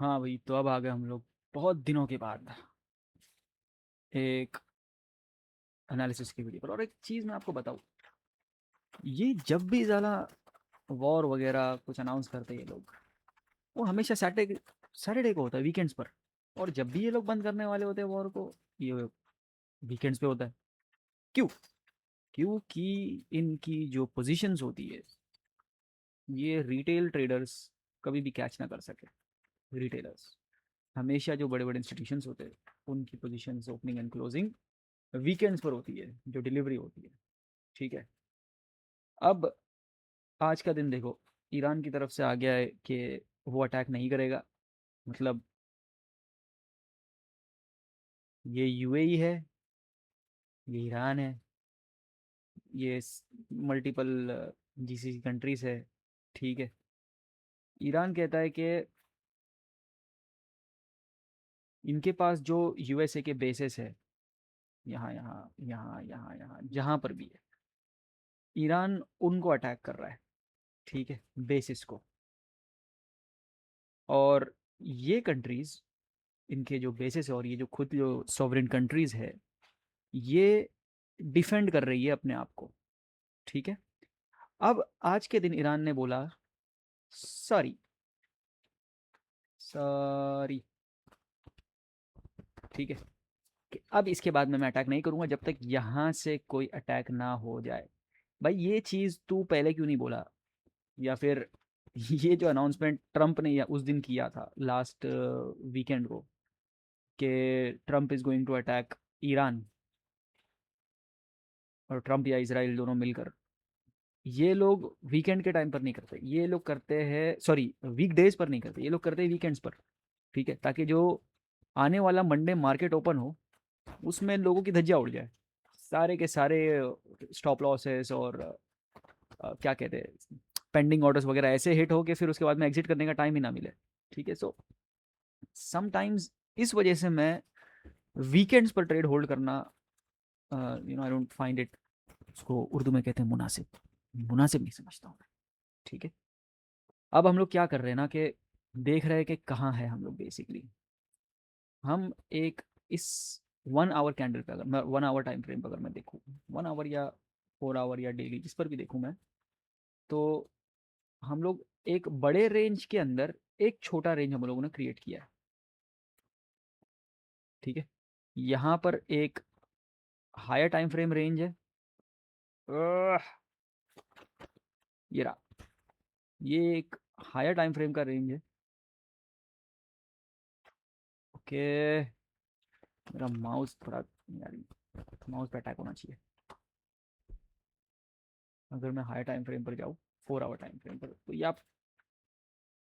हाँ भाई, तो अब आ गए हम लोग बहुत दिनों के बाद एक एनालिसिस की वीडियो पर। और एक चीज़ मैं आपको बताऊँ, ये जब भी ज़्यादा वॉर वगैरह कुछ अनाउंस करते हैं ये लोग, वो हमेशा सैटरडे सैटरडे को होता है, वीकेंड्स पर। और जब भी ये लोग बंद करने वाले होते हैं वॉर को, ये वीकेंड्स पे होता है। क्यों? क्योंकि इनकी जो पोजीशंस होती है, ये रिटेल ट्रेडर्स कभी भी कैच ना कर सके। रिटेलर्स हमेशा, जो बड़े बड़े इंस्टीट्यूशंस होते हैं, उनकी positions opening and closing weekends पर होती है, जो डिलीवरी होती है। ठीक है। अब आज का दिन देखो, ईरान की तरफ से आ गया है कि वो अटैक नहीं करेगा। मतलब ये यूएई है, ये ईरान है, ये मल्टीपल जीसीसी कंट्रीज है। ठीक है। ईरान कहता है कि इनके पास जो यूएसए के बेसिस है, यहाँ यहाँ यहाँ यहाँ यहाँ जहाँ पर भी है, ईरान उनको अटैक कर रहा है। ठीक है, बेसिस को। और ये कंट्रीज, इनके जो बेसिस है और ये जो खुद जो सॉवरेन कंट्रीज है, ये डिफेंड कर रही है अपने आप को। ठीक है। अब आज के दिन ईरान ने बोला सॉरी, सॉरी। ठीक है, कि अब इसके बाद में मैं अटैक नहीं करूंगा जब तक यहाँ से कोई अटैक ना हो जाए। भाई, ये चीज़ तू पहले क्यों नहीं बोला? या फिर ये जो अनाउंसमेंट ट्रंप ने या उस दिन किया था लास्ट वीकेंड को, कि Trump is going to attack Iran, और ट्रंप या इसराइल दोनों मिलकर, ये लोग वीकेंड के टाइम पर नहीं करते। ये लोग करते हैं, सॉरी, वीकडेज पर नहीं करते, ये लोग करते हैं वीकेंड्स पर। ठीक है, ताकि जो आने वाला मंडे मार्केट ओपन हो, उसमें लोगों की धज्जियां उड़ जाए। सारे के सारे स्टॉप लॉसेस और क्या कहते हैं, पेंडिंग ऑर्डर्स वगैरह ऐसे हिट हो कि फिर उसके बाद में एग्जिट करने का टाइम ही ना मिले। ठीक है। सो समटाइम्स इस वजह से मैं वीकेंड्स पर ट्रेड होल्ड करना, आई डोंट फाइंड इट, उसको उर्दू में कहते हैं मुनासिब, मुनासिब नहीं समझता हूँ मैं। ठीक है। अब हम लोग क्या कर रहे हैं ना, कि देख रहे हैं कि कहाँ है हम लोग बेसिकली। हम एक इस 1 आवर कैंडल पे, अगर मैं 1 आवर टाइम फ्रेम पर अगर मैं देखूँ, 1 आवर या 4 आवर या डेली, जिस पर भी देखूँ मैं, तो हम लोग एक बड़े रेंज के अंदर एक छोटा रेंज हम लोगों ने क्रिएट किया है। ठीक है। यहाँ पर एक हायर टाइम फ्रेम रेंज है। अह, ये रहा, ये एक हायर टाइम फ्रेम का रेंज है। ओके। मेरा माउस थोड़ा, यार, माउस पे अटैक होना चाहिए। अगर मैं हायर टाइम फ्रेम पर जाऊँ, 4 आवर टाइम फ्रेम पर, तो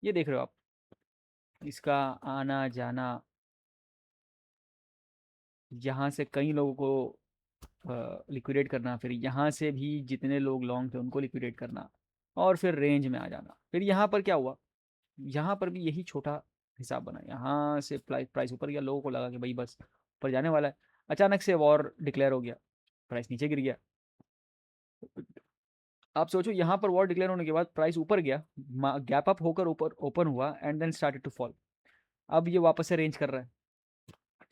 ये देख रहे हो आप, इसका आना जाना, यहाँ से कई लोगों को लिक्विडेट करना, फिर यहाँ से भी जितने लोग लॉन्ग थे उनको लिक्विडेट करना, और फिर रेंज में आ जाना। फिर यहाँ पर क्या हुआ, यहाँ पर भी यही छोटा हिसाब बना, यहाँ से प्राइस ऊपर गया, लोगों को लगा कि भाई बस ऊपर जाने वाला है। अचानक से वॉर डिक्लेयर हो गया, प्राइस नीचे गिर गया। आप सोचो, यहाँ पर वॉर डिक्लेयर होने के बाद प्राइस ऊपर गया, गैप अप होकर ऊपर ओपन हुआ, and then started to fall. अब ये वापस से रेंज कर रहा है।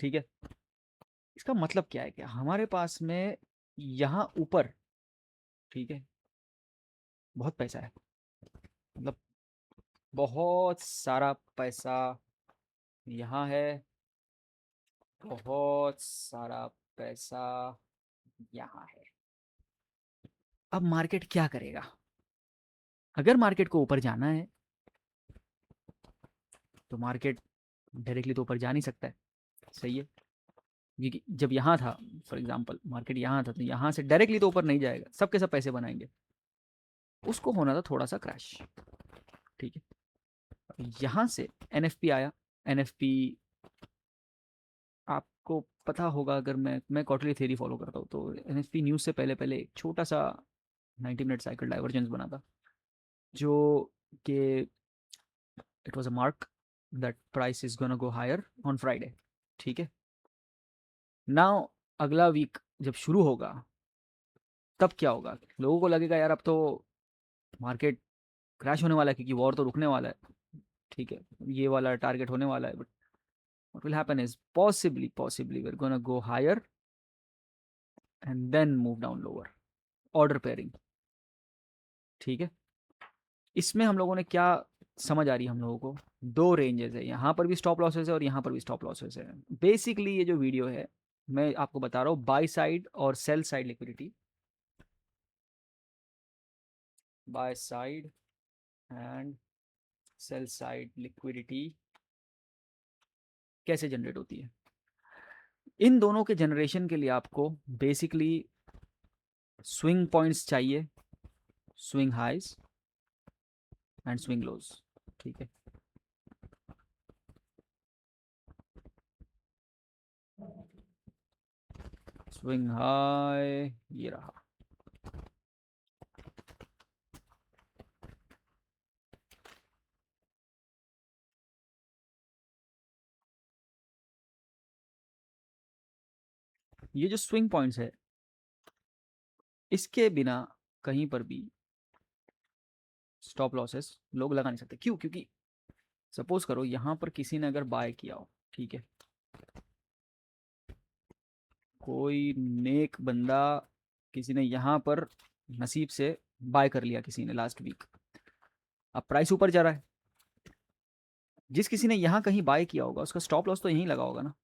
ठीक है। इसका मतलब क्या है कि हमारे पास में यहाँ ऊपर, ठीक है, बहुत पैसा है। मतलब बहुत सारा पैसा यहाँ है, बहुत सारा पैसा यहाँ है। अब मार्केट क्या करेगा? अगर मार्केट को ऊपर जाना है, तो मार्केट डायरेक्टली तो ऊपर जा नहीं सकता है। सही है। क्योंकि जब यहाँ था, फॉर एग्जांपल मार्केट यहाँ था, तो यहाँ से डायरेक्टली तो ऊपर नहीं जाएगा, सबके सब पैसे बनाएंगे। उसको होना था थोड़ा सा क्रैश। ठीक है। यहाँ से एनएफपी आया। एनएफपी, आपको पता होगा, अगर मैं क्वार्टरली थ्योरी फॉलो करता हूँ, तो एनएफपी न्यूज़ से पहले पहले एक छोटा सा 90 मिनट साइकिल डाइवर्जेंस बना था, जो कि it was a mark that price is gonna go higher on Friday. ठीक है। नाउ अगला वीक जब शुरू होगा, तब क्या होगा? लोगों को लगेगा यार अब तो मार्केट क्रैश होने वाला है, क्योंकि वॉर तो रुकने वाला है। ठीक है, ये वाला टारगेट होने वाला है, but what will happen is possibly we're gonna go higher and then move down lower. Order pairing, ठीक है। इसमें हम लोगों ने क्या समझ आ रही है हम लोगों को, दो रेंजेस है, यहाँ पर भी स्टॉप लॉसेस है और यहाँ पर भी स्टॉप लॉसेस है। बेसिकली ये जो वीडियो है मैं आपको बता रहा हूँ बाय साइड और sell side liquidity, by side and sell side liquidity कैसे जनरेट होती है। इन दोनों के जनरेशन के लिए आपको बेसिकली स्विंग पॉइंट्स चाहिए, स्विंग हाइज एंड स्विंग लोज, ठीक है। स्विंग हाई ये रहा, ये जो स्विंग पॉइंट्स है इसके बिना कहीं पर भी स्टॉप लॉसेस लोग लगा नहीं सकते। क्यों? क्योंकि सपोज करो यहाँ पर किसी ने अगर बाय किया हो, ठीक है, कोई नेक बंदा किसी ने यहाँ पर नसीब से बाय कर लिया किसी ने लास्ट वीक, अब प्राइस ऊपर जा रहा है, जिस किसी ने यहाँ कहीं बाय किया होगा उसका स्टॉप लॉस तो यहीं लगा होगा ना।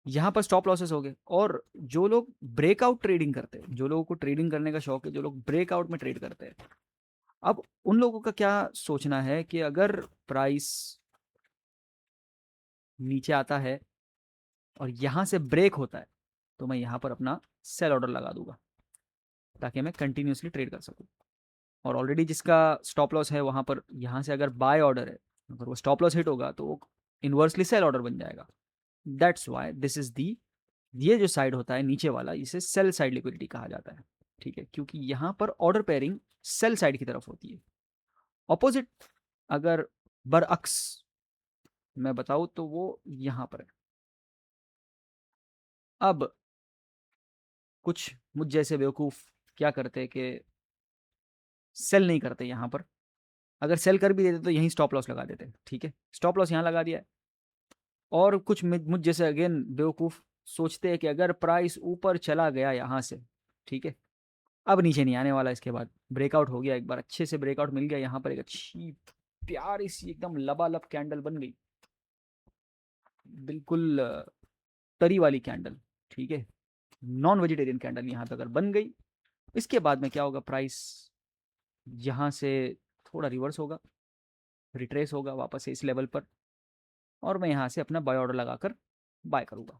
यहाँ पर स्टॉप लॉसेस हो गए। और जो लोग ब्रेकआउट ट्रेडिंग करते हैं, जो लोगों को ट्रेडिंग करने का शौक है, जो लोग ब्रेकआउट में ट्रेड करते हैं, अब उन लोगों का क्या सोचना है कि अगर प्राइस नीचे आता है और यहाँ से ब्रेक होता है तो मैं यहाँ पर अपना सेल ऑर्डर लगा दूंगा ताकि मैं कंटिन्यूसली ट्रेड कर सकूँ। और ऑलरेडी जिसका स्टॉप लॉस है वहाँ पर, यहाँ से अगर बाय ऑर्डर है, अगर वो स्टॉप लॉस हिट होगा तो वो इन्वर्सली सेल ऑर्डर बन जाएगा। That's why this is the, ये जो साइड होता है नीचे वाला, इसे सेल साइड लिक्विडिटी कहा जाता है, ठीक है, क्योंकि यहाँ पर ऑर्डर पेयरिंग सेल साइड की तरफ होती है। ऑपोजिट अगर बरअक्स मैं बताऊँ तो वो यहाँ पर है। अब कुछ मुझ जैसे बेवकूफ़ क्या करते हैं कि सेल नहीं करते यहाँ पर, अगर सेल कर भी देते तो यहीं स्टॉप लॉस लगा देते, ठीक है, स्टॉप लॉस यहाँ लगा दिया है। और कुछ मुझ जैसे अगेन बेवकूफ़ सोचते हैं कि अगर प्राइस ऊपर चला गया यहाँ से, ठीक है, अब नीचे नहीं आने वाला, इसके बाद ब्रेकआउट हो गया, एक बार अच्छे से ब्रेकआउट मिल गया, यहाँ पर एक अच्छी प्यारी सी एकदम लबालब कैंडल बन गई, बिल्कुल तरी वाली कैंडल, ठीक है, नॉन वेजिटेरियन कैंडल यहाँ पे अगर बन गई, इसके बाद में क्या होगा, प्राइस यहाँ से थोड़ा रिवर्स होगा, रिट्रेस होगा वापस से इस लेवल पर, और मैं यहाँ से अपना बाय ऑर्डर लगाकर बाय करूँगा।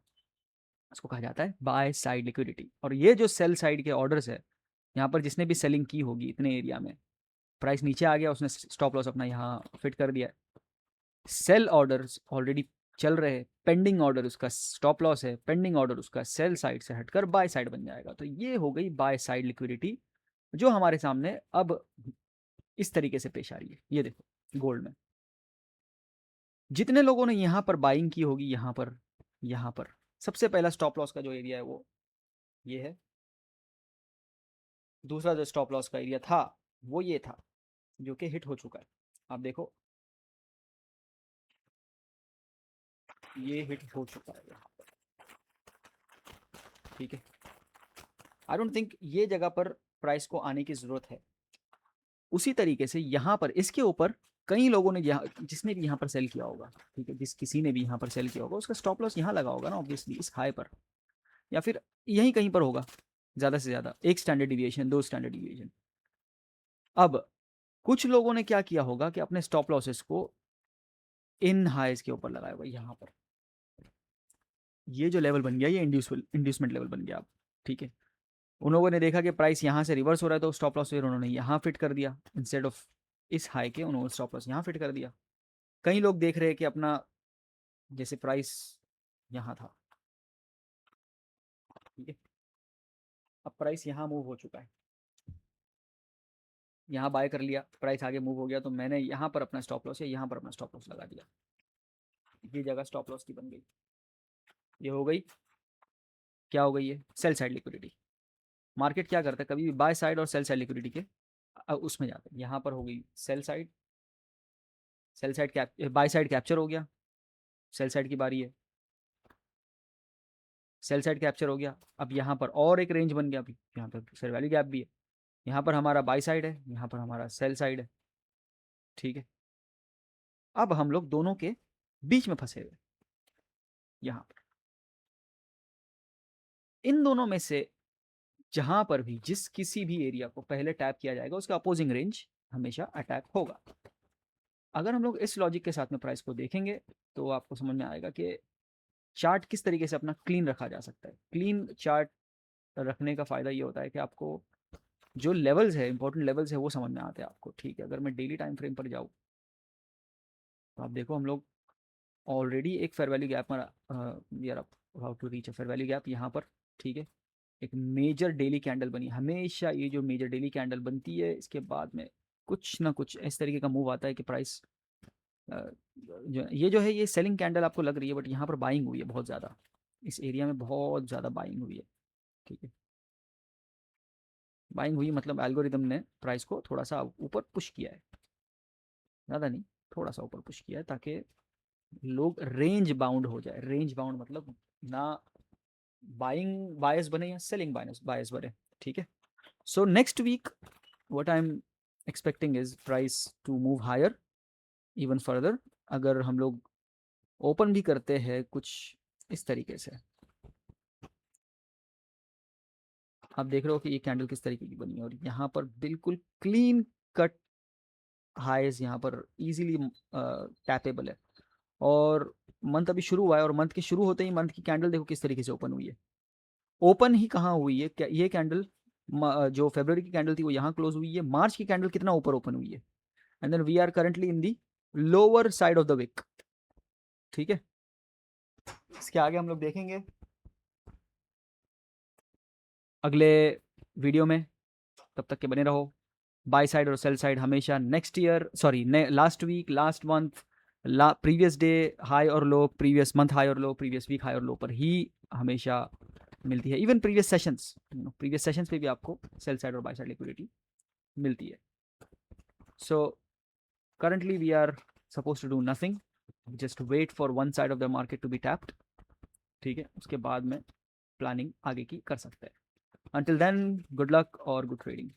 इसको कहा जाता है बाय साइड लिक्विडिटी। और ये जो सेल साइड के ऑर्डर्स है, यहाँ पर जिसने भी सेलिंग की होगी इतने एरिया में, प्राइस नीचे आ गया, उसने स्टॉप लॉस अपना यहाँ फिट कर दिया, सेल ऑर्डर्स ऑलरेडी चल रहे हैं, पेंडिंग ऑर्डर उसका स्टॉप लॉस है, पेंडिंग ऑर्डर उसका सेल साइड से हटकर बाय साइड बन जाएगा। तो ये हो गई बाय साइड लिक्विडिटी जो हमारे सामने अब इस तरीके से पेश आ रही है। ये देखो गोल्ड में जितने लोगों ने यहाँ पर बाइंग की होगी, यहाँ पर सबसे पहला स्टॉप लॉस का जो एरिया है वो ये है, दूसरा जो स्टॉप लॉस का एरिया था वो ये था, जो कि हिट हो चुका है। आप देखो ये हिट हो चुका है यहाँ पर, ठीक है। आई डोंट थिंक ये जगह पर प्राइस को आने की ज़रूरत है। उसी तरीके से यहाँ पर इसके ऊपर कई लोगों ने जिसने भी यहाँ पर सेल किया होगा, ठीक है, जिस किसी ने भी यहाँ पर सेल किया होगा उसका स्टॉप लॉस यहाँ लगा होगा ना ऑब्वियसली, इस हाई पर, या फिर यहीं कहीं पर होगा, ज़्यादा से ज़्यादा एक स्टैंडर्ड डिविएशन, दो स्टैंडर्ड डिविएशन। अब कुछ लोगों ने क्या किया होगा कि अपने स्टॉप लॉसेस को इन हाइज के ऊपर लगाया होगा, यहाँ पर ये जो लेवल बन गया ये इंड्यूसमेंट लेवल बन गया अब, ठीक है। उन लोगों ने देखा कि प्राइस यहाँ से रिवर्स हो रहा है तो स्टॉप लॉस फिर उन्होंने यहाँ फिट कर दिया, इंस्टेड ऑफ इस हाई के उन्होंने स्टॉप लॉस यहाँ फिट कर दिया। कई लोग देख रहे हैं कि अपना जैसे प्राइस यहाँ था, ठीक है, अब प्राइस यहाँ मूव हो चुका है, यहाँ बाय कर लिया, प्राइस आगे मूव हो गया, तो मैंने यहाँ पर अपना स्टॉप लॉस या यहाँ पर अपना स्टॉप लॉस लगा दिया, ये जगह स्टॉप लॉस की बन गई, ये हो गई, क्या हो गई, ये सेल साइड लिक्विडिटी। मार्केट क्या करता है, कभी भी बाय साइड और सेल साइड लिक्विडिटी के अब उसमें जाते हैं, यहाँ पर हो गई sell side, sell side cap by side capture हो गया, सेल साइड की बारी है, सेल साइड कैप्चर हो गया। अब यहाँ पर और एक रेंज बन गया, अभी यहाँ पर फेयर वैल्यू गैप भी है, यहाँ पर हमारा बाय साइड है, यहाँ पर हमारा सेल साइड है, ठीक है। अब हम लोग दोनों के बीच में फंसे हुए, यहाँ पर इन दोनों में से जहां पर भी जिस किसी भी एरिया को पहले टैप किया जाएगा उसका अपोजिंग रेंज हमेशा अटैक होगा। अगर हम लोग इस लॉजिक के साथ में प्राइस को देखेंगे तो आपको समझ में आएगा कि चार्ट किस तरीके से अपना क्लीन रखा जा सकता है। क्लीन चार्ट रखने का फ़ायदा ये होता है कि आपको जो लेवल्स है, इंपॉर्टेंट लेवल्स है, वो समझ में आते हैं आपको, ठीक है। अगर मैं डेली टाइम फ्रेम पर जाऊँ तो आप देखो हम लोग ऑलरेडी एक फेयर वैल्यू गैप में यार how to reach a fair value gap यहाँ पर, ठीक है। एक मेजर डेली कैंडल बनी, हमेशा ये जो मेजर डेली कैंडल बनती है इसके बाद में कुछ ना कुछ इस तरीके का मूव आता है कि प्राइस ये जो है ये सेलिंग कैंडल आपको लग रही है, बट यहाँ पर बाइंग हुई है बहुत ज़्यादा, इस एरिया में बहुत ज़्यादा बाइंग हुई है, ठीक है। बाइंग हुई मतलब एल्गोरिदम ने प्राइस को थोड़ा सा ऊपर पुश किया है, ज़्यादा नहीं, थोड़ा सा ऊपर पुश किया है ताकि लोग रेंज बाउंड हो जाए। रेंज बाउंड मतलब ना बाइंग बायस बने या सेलिंग बायस बने, ठीक है। So next week what I am expecting is price to move higher even further. अगर हम लोग ओपन भी करते हैं कुछ इस तरीके से, आप देख रहे हो कि ये कैंडल किस तरीके की बनी है, और यहाँ पर बिल्कुल क्लीन कट हाईज यहाँ पर इजीली टैपेबल है। और मंथ अभी शुरू हुआ है, और मंथ के शुरू होते ही मंथ की कैंडल देखो किस तरीके से ओपन हुई है। ओपन ही कहाँ हुई है, ये कैंडल जो फरवरी की कैंडल थी वो यहाँ क्लोज हुई है। मार्च की कैंडल कितना ऊपर ओपन हुई है, and then we are currently in the lower side of the wick, ठीक है। इसके आगे हम लोग देखेंगे अगले वीडियो में, तब तक के बने रहो। बाय साइड और सेल साइड हमेशा next year sorry last week, last month, previous day high और लो, प्रीवियस मंथ हाई और लो, प्रीवियस वीक हाई और लो पर ही हमेशा मिलती है। इवन प्रीवियस सेशंस पे भी आपको सेल साइड और बाय साइड लिक्विडिटी मिलती है। सो currently we are supposed to do nothing, just wait for one side of the market to be tapped, ठीक है। उसके बाद में प्लानिंग आगे की कर सकते हैं। until then good luck और good trading।